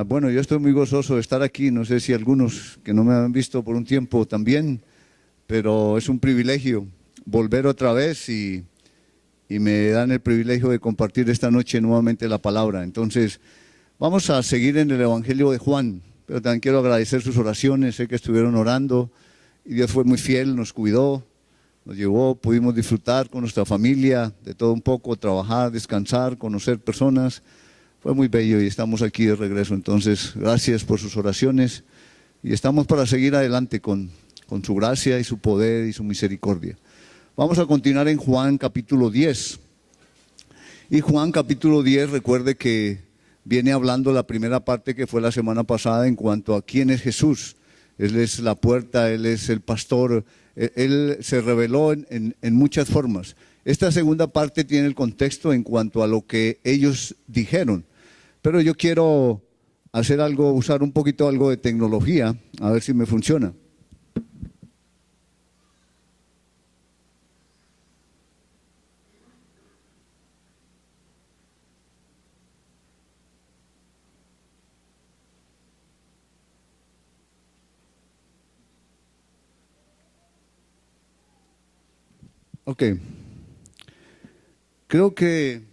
Bueno, yo estoy muy gozoso de estar aquí. No sé si algunos que no me han visto por un tiempo también, pero es un privilegio volver otra vez y me dan el privilegio de compartir esta noche nuevamente la palabra. Entonces, vamos a seguir en el Evangelio de Juan, pero también quiero agradecer sus oraciones. Sé que estuvieron orando y Dios fue muy fiel, nos cuidó, nos llevó, pudimos disfrutar con nuestra familia de todo un poco, trabajar, descansar, conocer personas. Fue muy bello y estamos aquí de regreso. Entonces, gracias por sus oraciones y estamos para seguir adelante con su gracia y su poder y su misericordia. Vamos a continuar en Juan capítulo 10. Y Juan capítulo 10, recuerde que viene hablando la primera parte que fue la semana pasada en cuanto a quién es Jesús. Él es la puerta, Él es el pastor, Él se reveló en muchas formas. Esta segunda parte tiene el contexto en cuanto a lo que ellos dijeron. Pero yo quiero hacer algo, usar un poquito algo de tecnología, a ver si me funciona. Ok. Creo que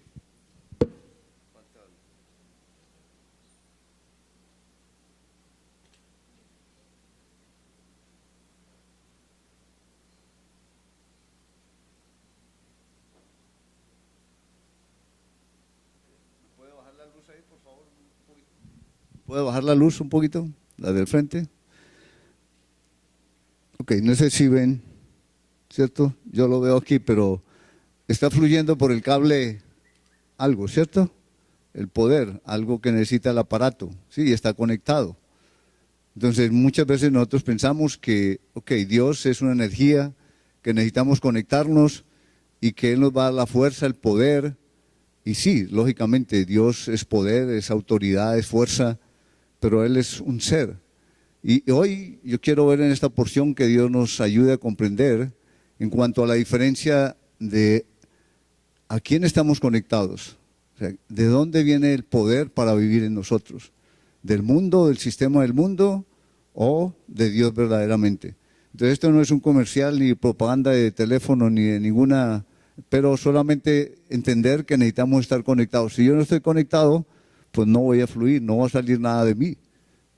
¿puedo bajar la luz un poquito? La del frente. Ok, no sé si ven, ¿cierto? Yo lo veo aquí, pero está fluyendo por el cable algo, ¿cierto? El poder, algo que necesita el aparato, sí, está conectado. Entonces, muchas veces nosotros pensamos que, ok, Dios es una energía, que necesitamos conectarnos y que Él nos va a dar la fuerza, el poder. Y sí, lógicamente, Dios es poder, es autoridad, es fuerza, pero Él es un ser. Y hoy yo quiero ver en esta porción que Dios nos ayude a comprender en cuanto a la diferencia de a quién estamos conectados. O sea, ¿de dónde viene el poder para vivir en nosotros? ¿Del mundo, del sistema del mundo o de Dios verdaderamente? Entonces esto no es un comercial ni propaganda de teléfono ni de ninguna, pero solamente entender que necesitamos estar conectados. Si yo no estoy conectado, pues no voy a fluir, no va a salir nada de mí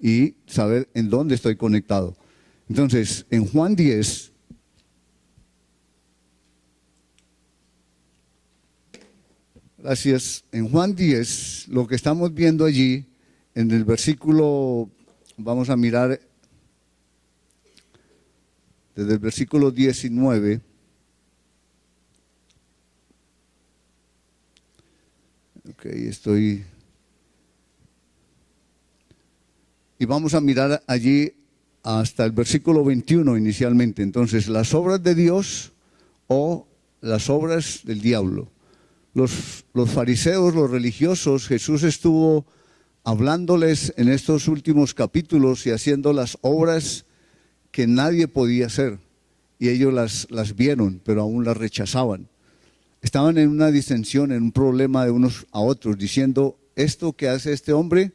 y saber en dónde estoy conectado. Entonces, en Juan 10, gracias, en Juan 10, lo que estamos viendo allí, en el versículo, vamos a mirar desde el versículo 19, ok, estoy, y vamos a mirar allí hasta el versículo 21 inicialmente. Entonces, las obras de Dios o las obras del diablo. Los fariseos, los religiosos, Jesús estuvo hablándoles en estos últimos capítulos y haciendo las obras que nadie podía hacer. Y ellos las vieron, pero aún las rechazaban. Estaban en una disensión, en un problema de unos a otros, diciendo, esto que hace este hombre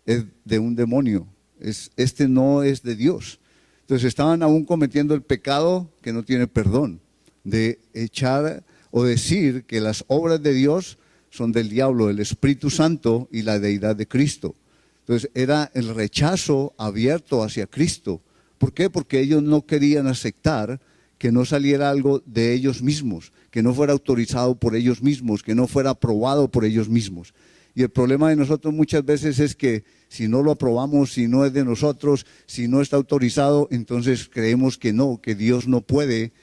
es de un demonio, este no es de Dios. Entonces estaban aún cometiendo el pecado que no tiene perdón, de echar o decir que las obras de Dios son del diablo, el Espíritu Santo y la deidad de Cristo. Entonces era el rechazo abierto hacia Cristo. ¿Por qué? Porque ellos no querían aceptar que no saliera algo de ellos mismos, que no fuera autorizado por ellos mismos, que no fuera aprobado por ellos mismos. Y el problema de nosotros muchas veces es que si no lo aprobamos, si no es de nosotros, si no está autorizado, entonces creemos que no, que Dios no puede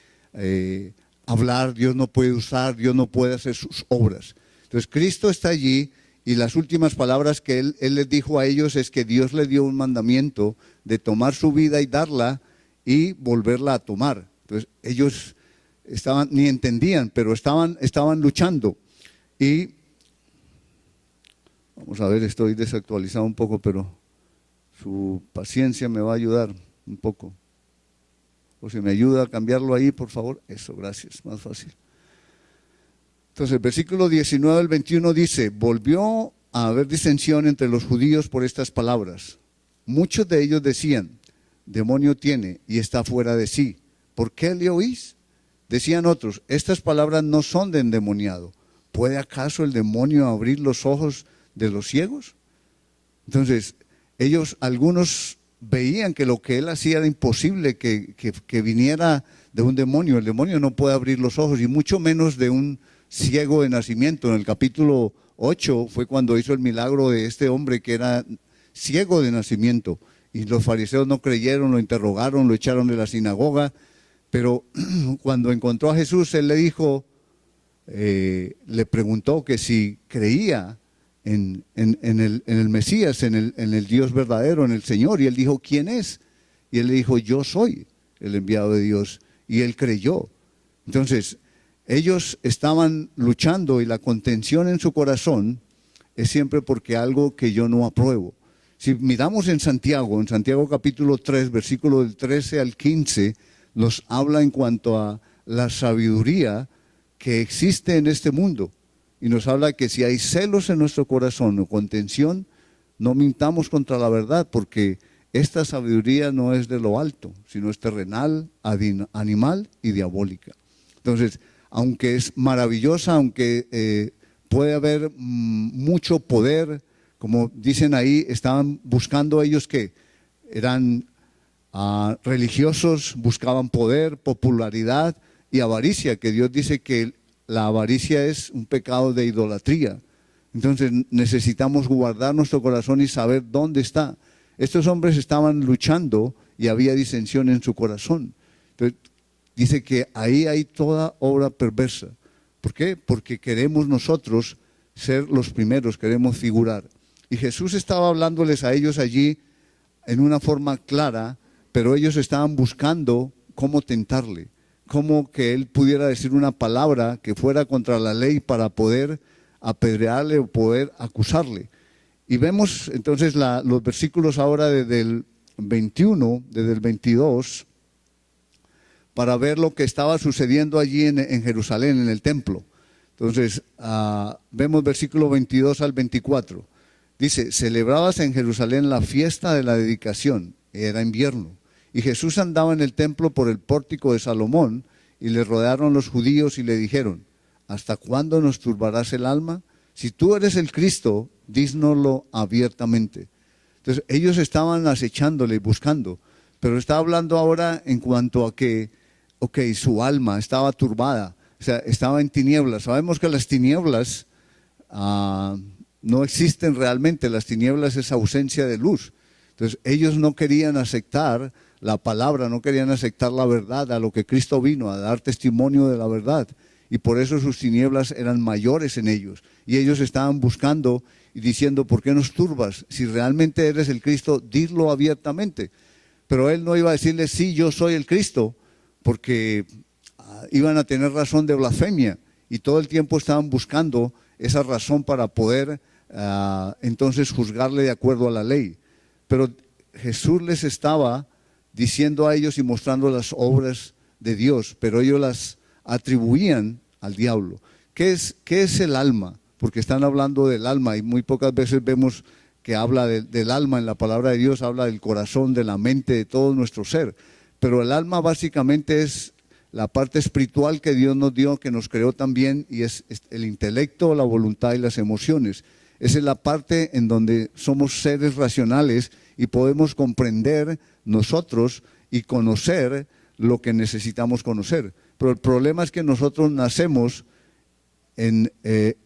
hablar, Dios no puede usar, Dios no puede hacer sus obras. Entonces Cristo está allí y las últimas palabras que Él les dijo a ellos es que Dios les dio un mandamiento de tomar su vida y darla y volverla a tomar. Entonces ellos ni entendían, pero estaban luchando. Y vamos a ver, estoy desactualizado un poco, pero su paciencia me va a ayudar un poco. O si me ayuda a cambiarlo ahí, por favor. Eso, gracias, más fácil. Entonces, el versículo 19 al 21 dice, volvió a haber disensión entre los judíos por estas palabras. Muchos de ellos decían: demonio tiene y está fuera de sí. ¿Por qué le oís? Decían otros: estas palabras no son de endemoniado. ¿Puede acaso el demonio abrir los ojos de los ciegos? Entonces, algunos veían que lo que él hacía era imposible que viniera de un demonio. El demonio no puede abrir los ojos, y mucho menos de un ciego de nacimiento. En el capítulo 8 fue cuando hizo el milagro de este hombre que era ciego de nacimiento. Y los fariseos no creyeron, lo interrogaron, lo echaron de la sinagoga. Pero cuando encontró a Jesús, él le dijo, le preguntó que si creía en el Mesías, en el Dios verdadero, en el Señor. Y él dijo: ¿quién es? Y él le dijo: yo soy el enviado de Dios. Y él creyó. Entonces, ellos estaban luchando, y la contención en su corazón es siempre porque algo que yo no apruebo. Si miramos en Santiago capítulo 3, versículo del 13 al 15, nos habla en cuanto a la sabiduría que existe en este mundo. Y nos habla que si hay celos en nuestro corazón o contención, no mintamos contra la verdad, porque esta sabiduría no es de lo alto, sino es terrenal, animal y diabólica. Entonces, aunque es maravillosa, aunque puede haber mucho poder, como dicen ahí, estaban buscando ellos que eran religiosos, buscaban poder, popularidad y avaricia, que Dios dice que la avaricia es un pecado de idolatría. Entonces necesitamos guardar nuestro corazón y saber dónde está. Estos hombres estaban luchando y había disensión en su corazón. Entonces dice que ahí hay toda obra perversa. ¿Por qué? Porque queremos nosotros ser los primeros, queremos figurar. Y Jesús estaba hablándoles a ellos allí en una forma clara, pero ellos estaban buscando cómo tentarle, cómo que él pudiera decir una palabra que fuera contra la ley para poder apedrearle o poder acusarle. Y vemos entonces los versículos ahora desde el 21, desde el 22, para ver lo que estaba sucediendo allí en Jerusalén, en el templo. Entonces, vemos versículo 22 al 24. Dice: celebrábase en Jerusalén la fiesta de la dedicación, era invierno, y Jesús andaba en el templo por el pórtico de Salomón, y le rodearon los judíos y le dijeron: ¿hasta cuándo nos turbarás el alma? Si tú eres el Cristo, dísnoslo abiertamente. Entonces ellos estaban acechándole y buscando, pero está hablando ahora en cuanto a que, su alma estaba turbada, o sea, estaba en tinieblas. Sabemos que las tinieblas no existen realmente, las tinieblas es ausencia de luz. Entonces ellos no querían aceptar la palabra, no querían aceptar la verdad, a lo que Cristo vino, a dar testimonio de la verdad. Y por eso sus tinieblas eran mayores en ellos. Y ellos estaban buscando y diciendo: ¿por qué nos turbas? Si realmente eres el Cristo, dilo abiertamente. Pero él no iba a decirles: sí, yo soy el Cristo, porque iban a tener razón de blasfemia. Y todo el tiempo estaban buscando esa razón para poder entonces juzgarle de acuerdo a la ley. Pero Jesús les estaba diciendo a ellos y mostrando las obras de Dios, pero ellos las atribuían al diablo. ¿Qué es el alma? Porque están hablando del alma, y muy pocas veces vemos que habla del alma en la palabra de Dios. Habla del corazón, de la mente, de todo nuestro ser. Pero el alma básicamente es la parte espiritual que Dios nos dio, que nos creó también, y es el intelecto, la voluntad y las emociones. Esa es la parte en donde somos seres racionales y podemos comprender nosotros y conocer lo que necesitamos conocer. Pero el problema es que nosotros nacemos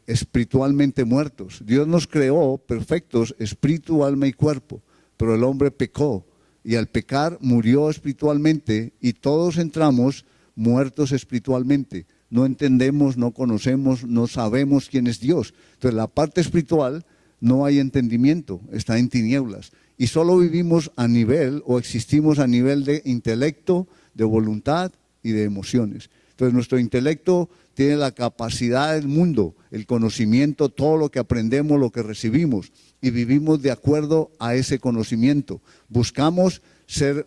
espiritualmente muertos. Dios nos creó perfectos, espíritu, alma y cuerpo, pero el hombre pecó, y al pecar murió espiritualmente, y todos entramos muertos espiritualmente. No entendemos, no conocemos, no sabemos quién es Dios. Entonces la parte espiritual no hay entendimiento, está en tinieblas. Y solo vivimos a nivel, o existimos a nivel de intelecto, de voluntad y de emociones. Entonces nuestro intelecto tiene la capacidad del mundo, el conocimiento, todo lo que aprendemos, lo que recibimos, y vivimos de acuerdo a ese conocimiento. Buscamos ser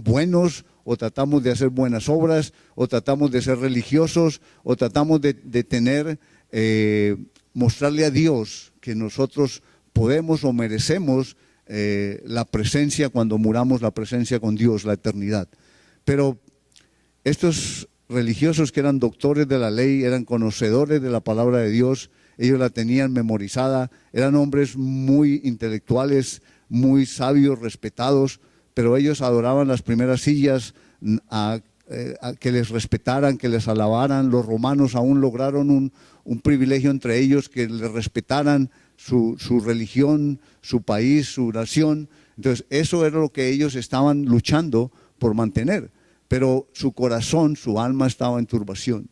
buenos, o tratamos de hacer buenas obras, o tratamos de ser religiosos, o tratamos de tener mostrarle a Dios que nosotros podemos o merecemos la presencia cuando muramos, la presencia con Dios, la eternidad. Pero estos religiosos que eran doctores de la ley, eran conocedores de la palabra de Dios, ellos la tenían memorizada, eran hombres muy intelectuales, muy sabios, respetados, pero ellos adoraban las primeras sillas, a que les respetaran, que les alabaran. Los romanos aún lograron un privilegio entre ellos, que les respetaran su religión, su país, su nación. Entonces eso era lo que ellos estaban luchando por mantener, pero su corazón, su alma estaba en turbación.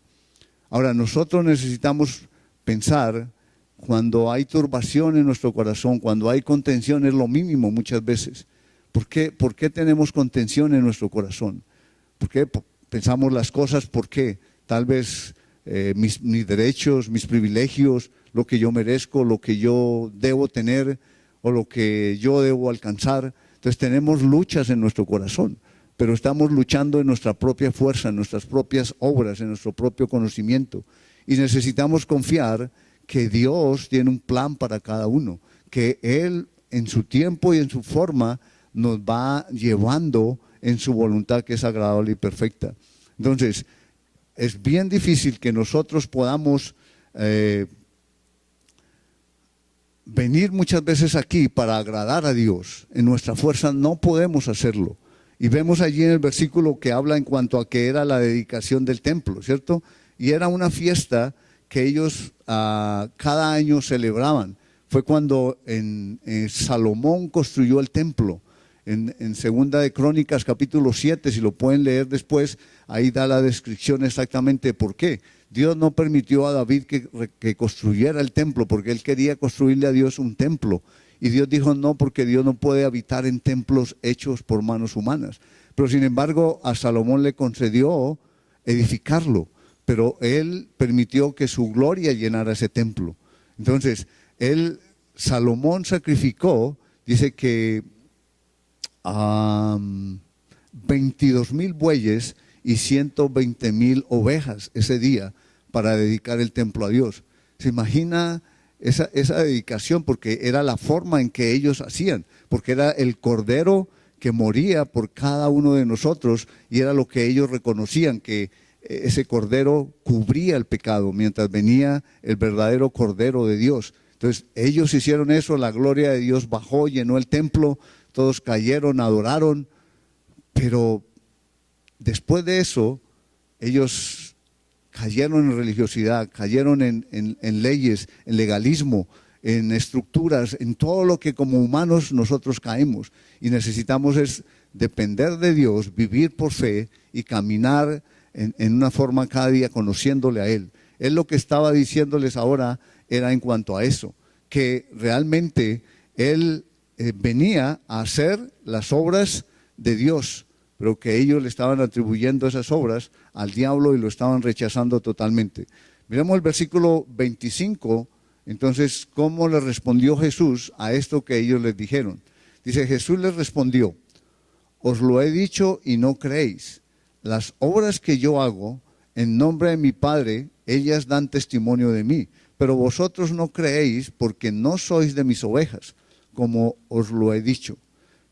Ahora nosotros necesitamos pensar, cuando hay turbación en nuestro corazón, cuando hay contención, es lo mínimo muchas veces. ¿Por qué tenemos contención en nuestro corazón? ¿Por qué pensamos las cosas? ¿Por qué? Tal vez mis derechos, mis privilegios, lo que yo merezco, lo que yo debo tener o lo que yo debo alcanzar. Entonces tenemos luchas en nuestro corazón, pero estamos luchando en nuestra propia fuerza, en nuestras propias obras, en nuestro propio conocimiento. Y necesitamos confiar que Dios tiene un plan para cada uno, que Él en su tiempo y en su forma nos va llevando en su voluntad, que es agradable y perfecta. Entonces, es bien difícil que nosotros podamos venir muchas veces aquí para agradar a Dios. En nuestra fuerza no podemos hacerlo. Y vemos allí en el versículo que habla en cuanto a que era la dedicación del templo, ¿cierto? Y era una fiesta que ellos cada año celebraban. Fue cuando Salomón construyó el templo. En Segunda de Crónicas capítulo 7, si lo pueden leer después, ahí da la descripción exactamente de por qué. Dios no permitió a David que construyera el templo, porque él quería construirle a Dios un templo. Y Dios dijo no, porque Dios no puede habitar en templos hechos por manos humanas. Pero sin embargo a Salomón le concedió edificarlo, pero él permitió que su gloria llenara ese templo. Entonces, Salomón sacrificó, dice que 22,000 bueyes y 120,000 ovejas ese día para dedicar el templo a Dios. ¿Se imagina esa dedicación? Porque era la forma en que ellos hacían, porque era el cordero que moría por cada uno de nosotros y era lo que ellos reconocían, que ese cordero cubría el pecado mientras venía el verdadero cordero de Dios. Entonces ellos hicieron eso, la gloria de Dios bajó, llenó el templo, todos cayeron, adoraron, pero después de eso ellos cayeron en religiosidad, cayeron en leyes, en legalismo, en estructuras, en todo lo que como humanos nosotros caemos. Y necesitamos es depender de Dios, vivir por fe y caminar en una forma cada día conociéndole a Él. Él lo que estaba diciéndoles ahora era en cuanto a eso, que realmente Él venía a hacer las obras de Dios, pero que ellos le estaban atribuyendo esas obras al diablo y lo estaban rechazando totalmente. Miremos el versículo 25, entonces, ¿cómo le respondió Jesús a esto que ellos les dijeron? Dice, Jesús les respondió, os lo he dicho y no creéis. Las obras que yo hago en nombre de mi Padre, ellas dan testimonio de mí, pero vosotros no creéis porque no sois de mis ovejas, como os lo he dicho.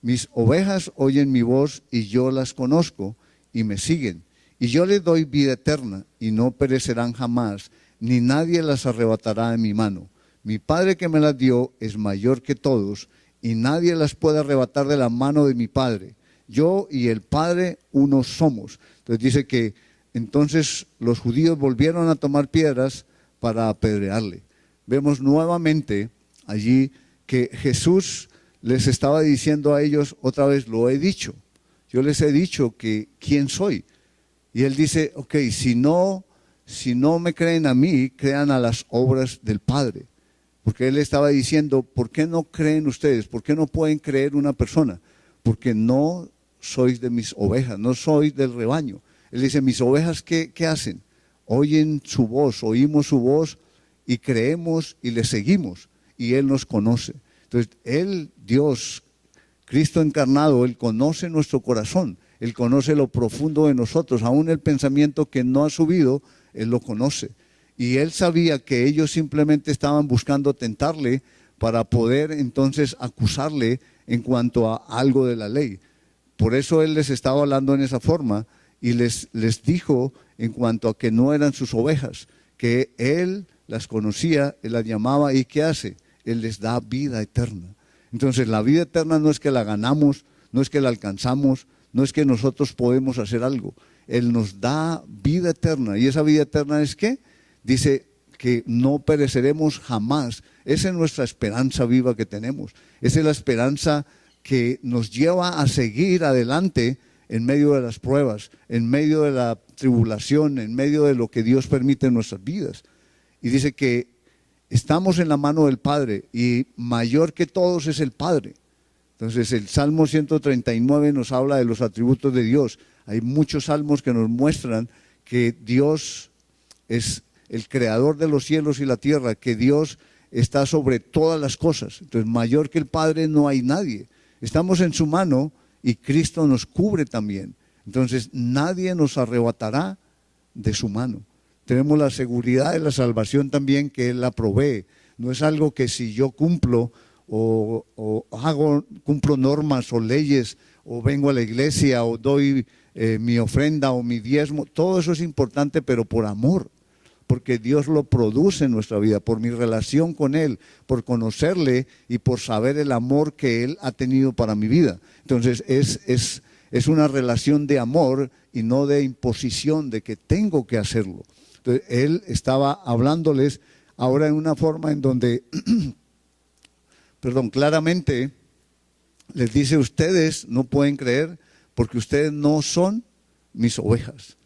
Mis ovejas oyen mi voz y yo las conozco y me siguen. Y yo les doy vida eterna y no perecerán jamás, ni nadie las arrebatará de mi mano. Mi Padre que me las dio es mayor que todos y nadie las puede arrebatar de la mano de mi Padre. Yo y el Padre uno somos. Entonces dice que entonces los judíos volvieron a tomar piedras para apedrearle. Vemos nuevamente allí que Jesús les estaba diciendo a ellos otra vez, lo he dicho. Yo les he dicho que quién soy. Y él dice, ok, si no me creen a mí, crean a las obras del Padre. Porque él estaba diciendo, ¿por qué no creen ustedes? ¿Por qué no pueden creer una persona? Porque no sois de mis ovejas, no sois del rebaño. Él dice, mis ovejas, ¿qué hacen? Oyen su voz, oímos su voz y creemos y le seguimos. Y Él nos conoce. Entonces, Él, Dios, Cristo encarnado, Él conoce nuestro corazón. Él conoce lo profundo de nosotros. Aún el pensamiento que no ha subido, Él lo conoce. Y él sabía que ellos simplemente estaban buscando tentarle para poder entonces acusarle en cuanto a algo de la ley. Por eso él les estaba hablando en esa forma y les dijo en cuanto a que no eran sus ovejas, que él las conocía, él las llamaba y ¿qué hace? Él les da vida eterna. Entonces la vida eterna no es que la ganamos, no es que la alcanzamos, no es que nosotros podemos hacer algo. Él nos da vida eterna. ¿Y esa vida eterna es qué? Dice que no pereceremos jamás. Esa es nuestra esperanza viva que tenemos. Esa es la esperanza que nos lleva a seguir adelante en medio de las pruebas, en medio de la tribulación, en medio de lo que Dios permite en nuestras vidas. Y dice que estamos en la mano del Padre y mayor que todos es el Padre. Entonces el Salmo 139 nos habla de los atributos de Dios. Hay muchos salmos que nos muestran que Dios es el creador de los cielos y la tierra, que Dios está sobre todas las cosas. Entonces mayor que el Padre no hay nadie. Estamos en su mano y Cristo nos cubre también. Entonces nadie nos arrebatará de su mano. Tenemos la seguridad de la salvación también, que Él la provee. No es algo que si yo cumplo cumplo normas o leyes, o vengo a la iglesia, o doy mi ofrenda o mi diezmo. Todo eso es importante, pero por amor. Porque Dios lo produce en nuestra vida, por mi relación con Él, por conocerle y por saber el amor que Él ha tenido para mi vida. Entonces es una relación de amor y no de imposición de que tengo que hacerlo. Entonces Él estaba hablándoles ahora en una forma en donde, claramente les dice: ustedes no pueden creer porque ustedes no son mis ovejas.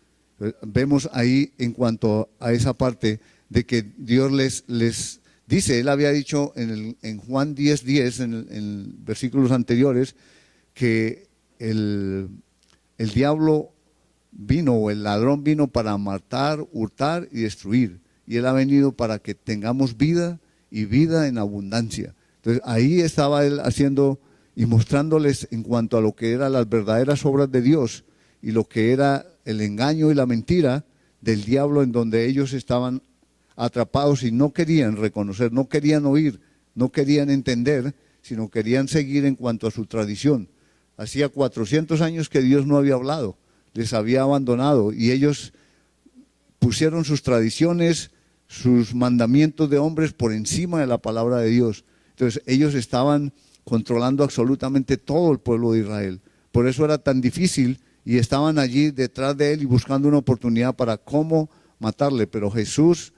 Vemos ahí en cuanto a esa parte de que Dios les dice. Él había dicho en Juan 10:10, en versículos anteriores, que el diablo vino, o el ladrón vino para matar, hurtar y destruir. Y Él ha venido para que tengamos vida y vida en abundancia. Entonces ahí estaba Él haciendo y mostrándoles en cuanto a lo que eran las verdaderas obras de Dios y lo que era el engaño y la mentira del diablo, en donde ellos estaban atrapados y no querían reconocer, no querían oír, no querían entender, sino querían seguir en cuanto a su tradición. Hacía 400 años que Dios no había hablado, les había abandonado, y ellos pusieron sus tradiciones, sus mandamientos de hombres por encima de la palabra de Dios. Entonces ellos estaban controlando absolutamente todo el pueblo de Israel. Por eso era tan difícil, y estaban allí detrás de Él y buscando una oportunidad para cómo matarle. Pero Jesús,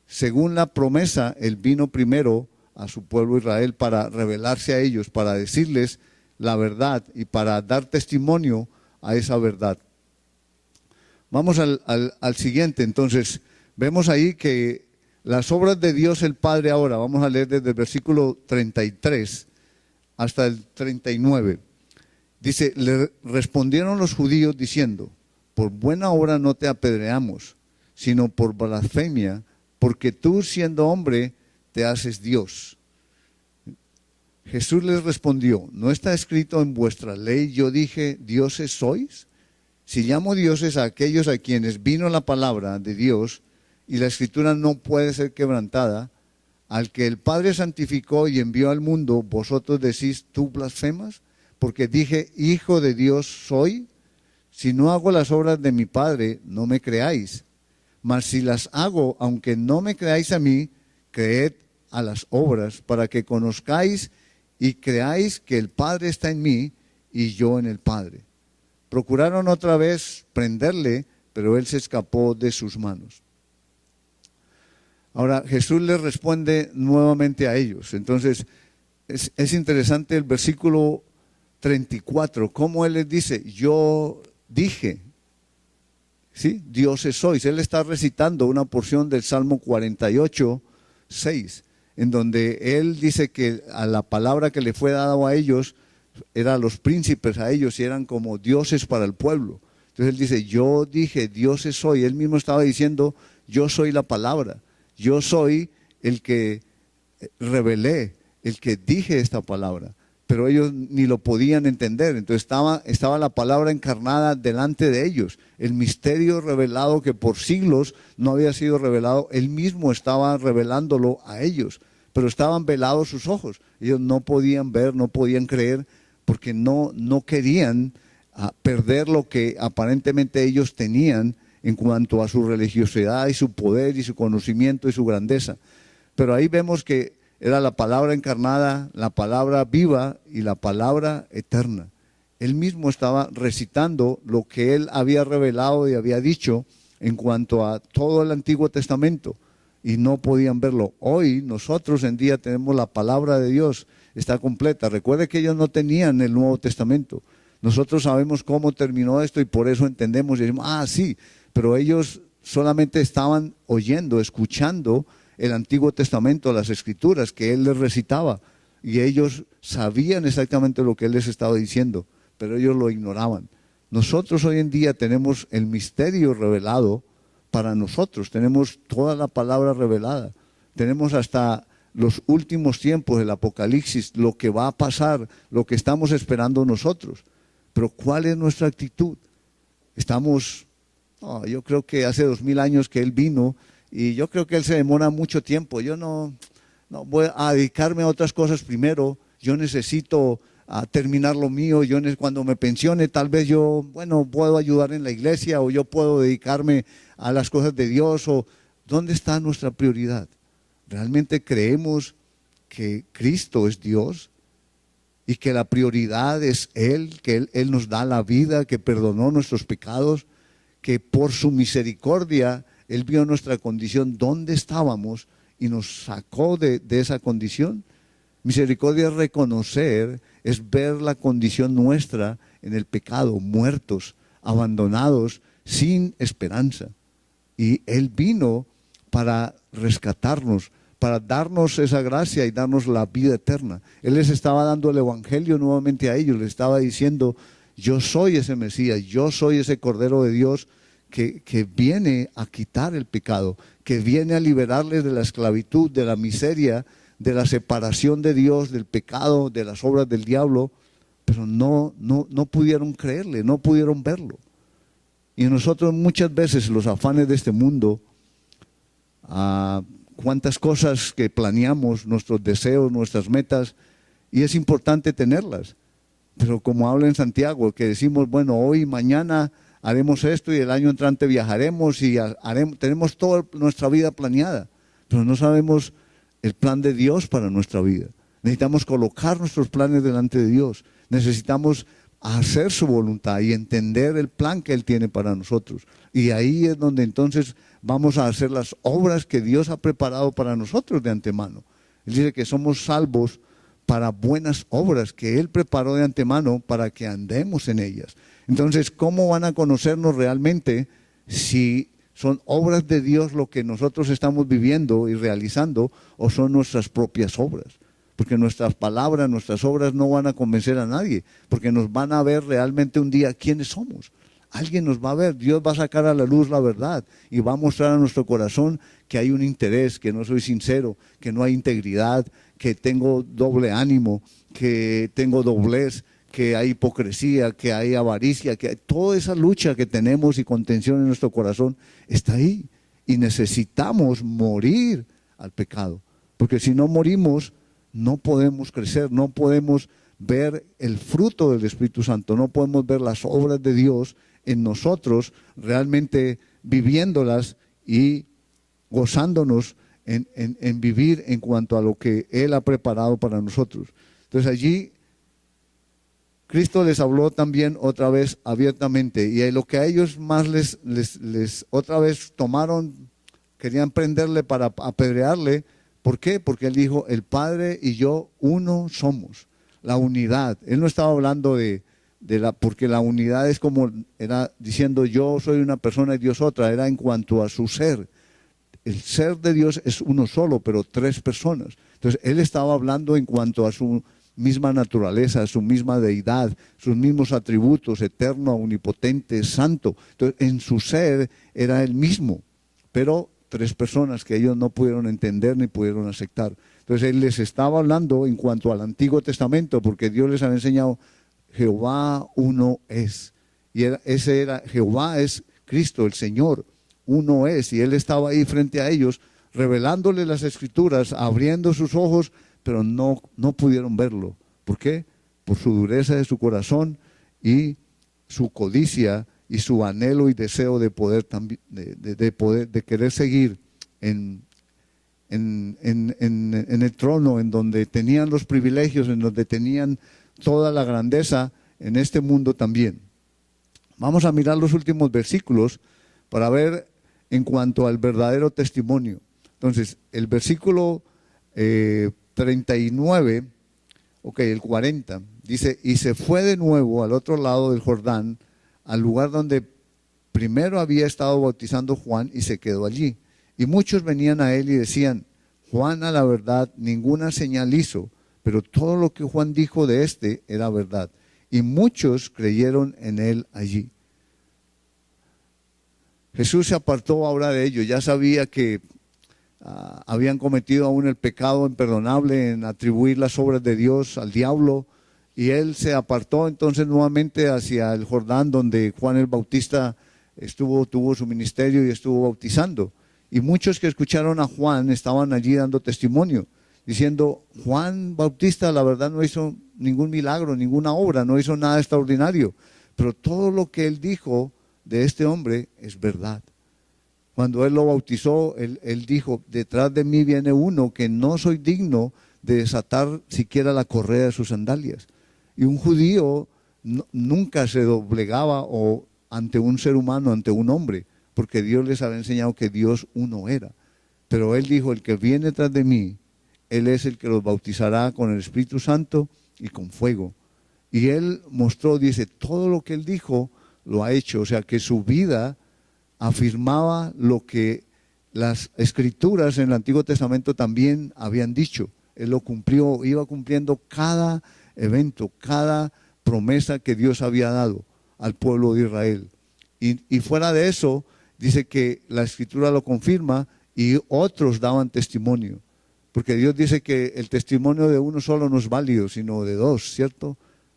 según la promesa, Él vino primero a su pueblo Israel para revelarse a ellos, para decirles la verdad y para dar testimonio a esa verdad. Vamos al siguiente. Entonces vemos ahí que las obras de Dios el Padre ahora, vamos a leer desde el versículo 33 hasta el 39. Dice: le respondieron los judíos diciendo: por buena obra no te apedreamos, sino por blasfemia, porque tú, siendo hombre, te haces Dios. Jesús les respondió: ¿no está escrito en vuestra ley, yo dije, dioses sois? Si llamo dioses a aquellos a quienes vino la palabra de Dios, y la escritura no puede ser quebrantada, al que el Padre santificó y envió al mundo, vosotros decís, ¿tú blasfemas? Porque dije, hijo de Dios soy. Si no hago las obras de mi Padre, no me creáis. Mas si las hago, aunque no me creáis a mí, creed a las obras, para que conozcáis y creáis que el Padre está en mí y yo en el Padre. Procuraron otra vez prenderle, pero Él se escapó de sus manos. Ahora Jesús les responde nuevamente a ellos. Entonces es interesante el versículo 34, cómo Él les dice: yo dije, ¿sí? Dioses sois. Él está recitando una porción del Salmo 48:6, en donde Él dice que a la palabra que le fue dada a ellos, eran los príncipes a ellos, y eran como dioses para el pueblo. Entonces Él dice: yo dije, dioses soy. Él mismo estaba diciendo: yo soy la palabra, yo soy el que revelé, el que dije esta palabra. pero ellos ni lo podían entender. Entonces estaba la palabra encarnada delante de ellos. El misterio revelado que por siglos no había sido revelado, Él mismo estaba revelándolo a ellos. Pero estaban velados sus ojos. Ellos no podían ver, no podían creer, porque no querían perder lo que aparentemente ellos tenían en cuanto a su religiosidad y su poder y su conocimiento y su grandeza. Pero ahí vemos que era la palabra encarnada, la palabra viva y la palabra eterna. Él mismo estaba recitando lo que Él había revelado y había dicho en cuanto a todo el Antiguo Testamento, y no podían verlo. Hoy nosotros en día tenemos la palabra de Dios, está completa. Recuerde que ellos no tenían el Nuevo Testamento. Nosotros sabemos cómo terminó esto y por eso entendemos y decimos, sí, pero ellos solamente estaban oyendo, escuchando el Antiguo Testamento, las Escrituras que Él les recitaba, y ellos sabían exactamente lo que Él les estaba diciendo, pero ellos lo ignoraban. Nosotros hoy en día tenemos el misterio revelado para nosotros, tenemos toda la palabra revelada, tenemos hasta los últimos tiempos, el Apocalipsis, lo que va a pasar, lo que estamos esperando nosotros. Pero ¿cuál es nuestra actitud? Yo creo que hace 2000 años que Él vino, y yo creo que Él se demora mucho tiempo. Yo no voy a dedicarme a otras cosas primero. Yo necesito terminar lo mío. Cuando me pensione, tal vez puedo ayudar en la iglesia, o yo puedo dedicarme a las cosas de Dios. ¿Dónde está nuestra prioridad? ¿Realmente creemos que Cristo es Dios y que la prioridad es Él, que Él nos da la vida, que perdonó nuestros pecados, que por su misericordia Él vio nuestra condición, dónde estábamos y nos sacó de esa condición? Misericordia es reconocer, es ver la condición nuestra en el pecado, muertos, abandonados, sin esperanza. Y Él vino para rescatarnos, para darnos esa gracia y darnos la vida eterna. Él les estaba dando el evangelio nuevamente a ellos, les estaba diciendo, yo soy ese Mesías, yo soy ese Cordero de Dios que viene a quitar el pecado, que viene a liberarles de la esclavitud, de la miseria, de la separación de Dios, del pecado, de las obras del diablo. Pero no pudieron creerle, no pudieron verlo. Y nosotros muchas veces los afanes de este mundo, cuántas cosas que planeamos, nuestros deseos, nuestras metas, y es importante tenerlas. Pero como habla en Santiago, que decimos, hoy, mañana haremos esto y el año entrante viajaremos y tenemos toda nuestra vida planeada, pero no sabemos el plan de Dios para nuestra vida. Necesitamos colocar nuestros planes delante de Dios. Necesitamos hacer su voluntad y entender el plan que Él tiene para nosotros. Y ahí es donde entonces vamos a hacer las obras que Dios ha preparado para nosotros de antemano. Él dice que somos salvos para buenas obras que Él preparó de antemano para que andemos en ellas. Entonces, ¿cómo van a conocernos realmente si son obras de Dios lo que nosotros estamos viviendo y realizando, o son nuestras propias obras? Porque nuestras palabras, nuestras obras no van a convencer a nadie, porque nos van a ver realmente un día quiénes somos. Alguien nos va a ver, Dios va a sacar a la luz la verdad y va a mostrar a nuestro corazón que hay un interés, que no soy sincero, que no hay integridad, que tengo doble ánimo, que tengo doblez, que hay hipocresía, que hay avaricia, que hay toda esa lucha que tenemos y contención en nuestro corazón está ahí. Y necesitamos morir al pecado, porque si no morimos no podemos crecer, no podemos ver el fruto del Espíritu Santo, no podemos ver las obras de Dios en nosotros, realmente viviéndolas y gozándonos en vivir en cuanto a lo que Él ha preparado para nosotros. Entonces allí Cristo les habló también otra vez abiertamente, y lo que a ellos más les otra vez tomaron, querían prenderle para apedrearle. ¿Por qué? Porque Él dijo, el Padre y yo uno somos, la unidad. Él no estaba hablando porque la unidad es como, era diciendo yo soy una persona y Dios otra, era en cuanto a su ser. El ser de Dios es uno solo, pero tres personas. Entonces Él estaba hablando en cuanto a su misma naturaleza, su misma deidad, sus mismos atributos, eterno, omnipotente, santo. Entonces, en su ser era el mismo, pero tres personas que ellos no pudieron entender ni pudieron aceptar. Entonces él les estaba hablando en cuanto al Antiguo Testamento, porque Dios les había enseñado, Jehová uno es. Y Jehová es Cristo, el Señor, uno es. Y él estaba ahí frente a ellos, revelándole las Escrituras, abriendo sus ojos, pero no pudieron verlo. ¿Por qué? Por su dureza de su corazón y su codicia y su anhelo y deseo de poder también, de querer seguir en el trono, en donde tenían los privilegios, en donde tenían toda la grandeza en este mundo también. Vamos a mirar los últimos versículos para ver en cuanto al verdadero testimonio. Entonces, el versículo 39, el 40, dice, y se fue de nuevo al otro lado del Jordán, al lugar donde primero había estado bautizando Juan, y se quedó allí. Y muchos venían a él y decían, Juan a la verdad ninguna señal hizo, pero todo lo que Juan dijo de éste era verdad. Y muchos creyeron en él allí. Jesús se apartó ahora de ellos, ya sabía que habían cometido aún el pecado imperdonable en atribuir las obras de Dios al diablo, y él se apartó entonces nuevamente hacia el Jordán, donde Juan el Bautista tuvo su ministerio y estuvo bautizando. Y muchos que escucharon a Juan estaban allí dando testimonio, diciendo, Juan Bautista la verdad no hizo ningún milagro, ninguna obra, no hizo nada extraordinario, pero todo lo que él dijo de este hombre es verdad. Cuando él lo bautizó, él dijo, detrás de mí viene uno que no soy digno de desatar siquiera la correa de sus sandalias. Y un judío nunca se doblegaba ante un ser humano, ante un hombre, porque Dios les había enseñado que Dios uno era. Pero él dijo, el que viene detrás de mí, él es el que los bautizará con el Espíritu Santo y con fuego. Y él mostró, dice, todo lo que él dijo lo ha hecho. O sea que su vida afirmaba lo que las Escrituras en el Antiguo Testamento también habían dicho. Él lo cumplió, iba cumpliendo cada evento, cada promesa que Dios había dado al pueblo de Israel. Y fuera de eso, dice que la Escritura lo confirma y otros daban testimonio. Porque Dios dice que el testimonio de uno solo no es válido, sino de dos, ¿cierto?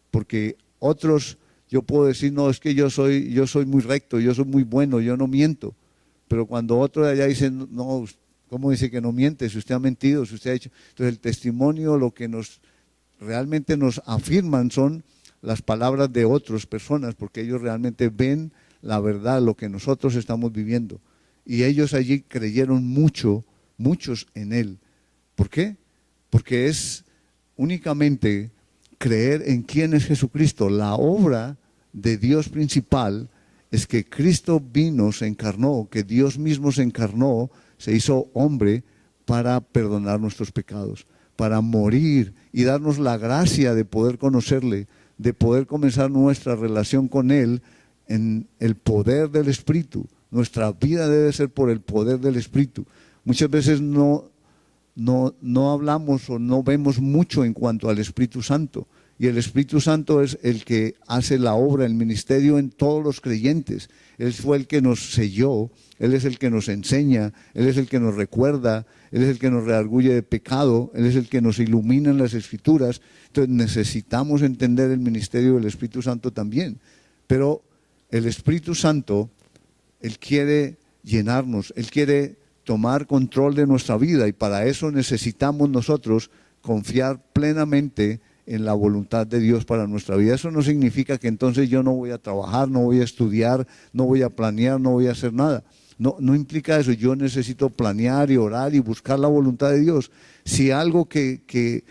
Porque otros, yo puedo decir, no, es que yo soy muy recto, yo soy muy bueno, yo no miento. Pero cuando otro de allá dice, no, ¿cómo dice que no miente? Si usted ha mentido, si usted ha hecho. Entonces el testimonio, lo que realmente nos afirman son las palabras de otras personas, porque ellos realmente ven la verdad, lo que nosotros estamos viviendo. Y ellos allí creyeron muchos en él. ¿Por qué? Porque es únicamente creer en quién es Jesucristo. La obra de Dios principal es que Cristo vino, se encarnó, que Dios mismo se encarnó, se hizo hombre para perdonar nuestros pecados, para morir y darnos la gracia de poder conocerle, de poder comenzar nuestra relación con él en el poder del Espíritu. Nuestra vida debe ser por el poder del Espíritu. Muchas veces no hablamos o no vemos mucho en cuanto al Espíritu Santo. Y el Espíritu Santo es el que hace la obra, el ministerio en todos los creyentes. Él fue el que nos selló, Él es el que nos enseña, Él es el que nos recuerda, Él es el que nos redarguye de pecado, Él es el que nos ilumina en las Escrituras. Entonces necesitamos entender el ministerio del Espíritu Santo también. Pero el Espíritu Santo, Él quiere llenarnos, Él quiere tomar control de nuestra vida, y para eso necesitamos nosotros confiar plenamente en la voluntad de Dios para nuestra vida. Eso no significa que entonces yo no voy a trabajar, no voy a estudiar, no voy a planear, no voy a hacer nada. No implica eso. Yo necesito planear y orar y buscar la voluntad de Dios. Si algo que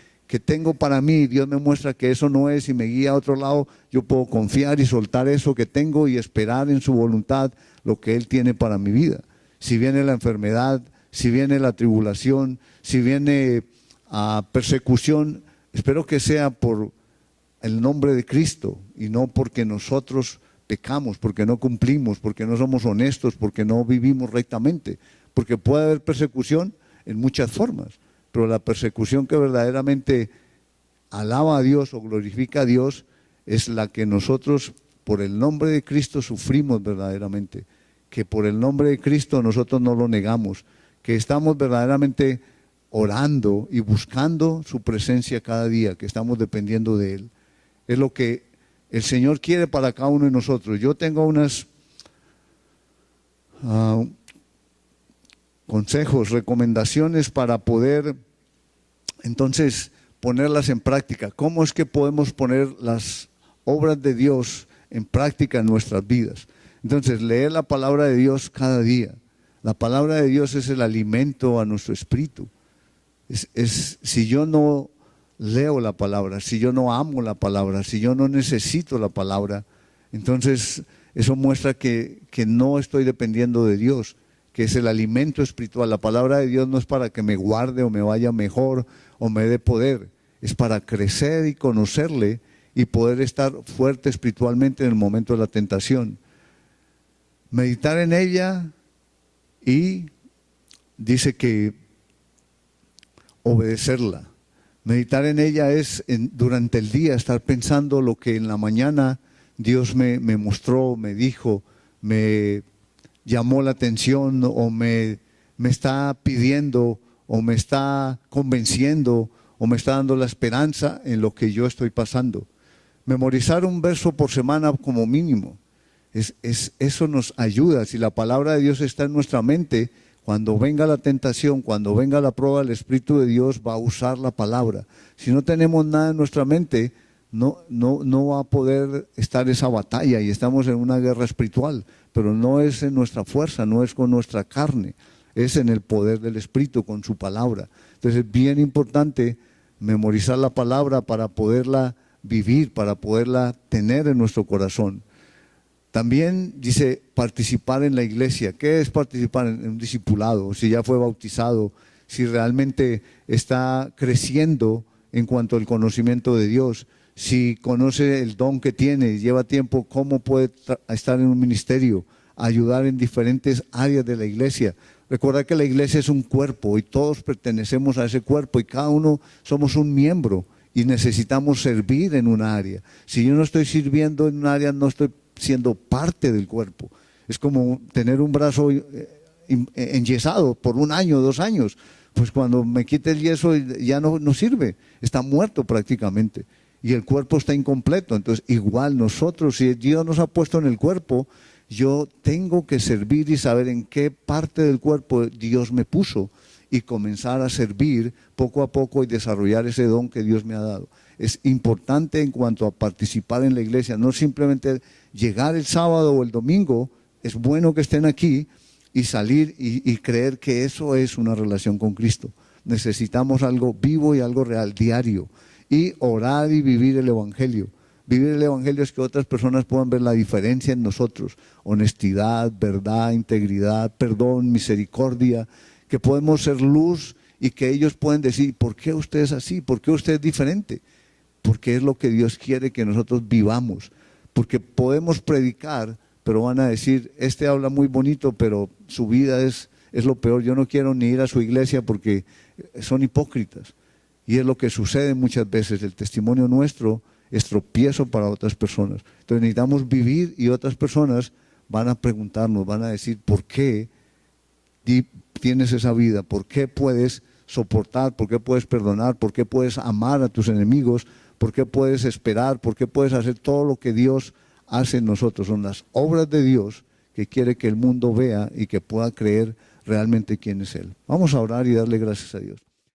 tengo para mí, Dios me muestra que eso no es y me guía a otro lado, yo puedo confiar y soltar eso que tengo y esperar en su voluntad lo que Él tiene para mi vida. Si viene la enfermedad, si viene la tribulación, si viene persecución, espero que sea por el nombre de Cristo y no porque nosotros pecamos, porque no cumplimos, porque no somos honestos, porque no vivimos rectamente. Porque puede haber persecución en muchas formas, pero la persecución que verdaderamente alaba a Dios o glorifica a Dios es la que nosotros por el nombre de Cristo sufrimos verdaderamente. Que por el nombre de Cristo nosotros no lo negamos, que estamos verdaderamente orando y buscando su presencia cada día, que estamos dependiendo de Él. Es lo que el Señor quiere para cada uno de nosotros. Yo tengo unos consejos, recomendaciones para poder entonces ponerlas en práctica. ¿Cómo es que podemos poner las obras de Dios en práctica en nuestras vidas? Entonces, leer la palabra de Dios cada día. La palabra de Dios es el alimento a nuestro espíritu. Si yo no leo la palabra, si yo no amo la palabra, si yo no necesito la palabra, entonces eso muestra que no estoy dependiendo de Dios, que es el alimento espiritual. La palabra de Dios no es para que me guarde o me vaya mejor o me dé poder, es para crecer y conocerle y poder estar fuerte espiritualmente en el momento de la tentación. Meditar en ella y dice que obedecerla. Meditar en ella es durante el día estar pensando lo que en la mañana Dios me mostró, me dijo, me llamó la atención o me está pidiendo o me está convenciendo o me está dando la esperanza en lo que yo estoy pasando. Memorizar un verso por semana como mínimo. Eso nos ayuda. Si la palabra de Dios está en nuestra mente, cuando venga la tentación, cuando venga la prueba, el Espíritu de Dios va a usar la palabra. Si no tenemos nada en nuestra mente, no va a poder estar esa batalla y estamos en una guerra espiritual, pero no es en nuestra fuerza, no es con nuestra carne, es en el poder del Espíritu, con su palabra. Entonces es bien importante memorizar la palabra para poderla vivir, para poderla tener en nuestro corazón. También dice participar en la iglesia. ¿Qué es participar en un discipulado? Si ya fue bautizado, si realmente está creciendo en cuanto al conocimiento de Dios, si conoce el don que tiene, lleva tiempo, cómo puede estar en un ministerio, ayudar en diferentes áreas de la iglesia. Recuerda que la iglesia es un cuerpo y todos pertenecemos a ese cuerpo y cada uno somos un miembro y necesitamos servir en una área. Si yo no estoy sirviendo en un área, no estoy siendo parte del cuerpo. Es como tener un brazo enyesado por 1 año, 2 años. Pues cuando me quite el yeso ya no sirve, está muerto prácticamente. Y el cuerpo está incompleto. Entonces igual nosotros, si Dios nos ha puesto en el cuerpo, yo tengo que servir y saber en qué parte del cuerpo Dios me puso y comenzar a servir poco a poco y desarrollar ese don que Dios me ha dado. Es importante en cuanto a participar en la iglesia, no simplemente llegar el sábado o el domingo. Es bueno que estén aquí y salir y creer que eso es una relación con Cristo. Necesitamos algo vivo y algo real, diario. Y orar y vivir el Evangelio. Vivir el Evangelio es que otras personas puedan ver la diferencia en nosotros. Honestidad, verdad, integridad, perdón, misericordia. Que podemos ser luz y que ellos pueden decir, ¿por qué usted es así? ¿Por qué usted es diferente? Porque es lo que Dios quiere que nosotros vivamos. Porque podemos predicar, pero van a decir, este habla muy bonito, pero su vida es lo peor. Yo no quiero ni ir a su iglesia porque son hipócritas. Y es lo que sucede muchas veces. El testimonio nuestro es tropiezo para otras personas. Entonces necesitamos vivir y otras personas van a preguntarnos, van a decir, ¿por qué tienes esa vida? ¿Por qué puedes soportar? ¿Por qué puedes perdonar? ¿Por qué puedes amar a tus enemigos? ¿Por qué puedes esperar? ¿Por qué puedes hacer todo lo que Dios hace en nosotros? Son las obras de Dios que quiere que el mundo vea y que pueda creer realmente quién es Él. Vamos a orar y darle gracias a Dios.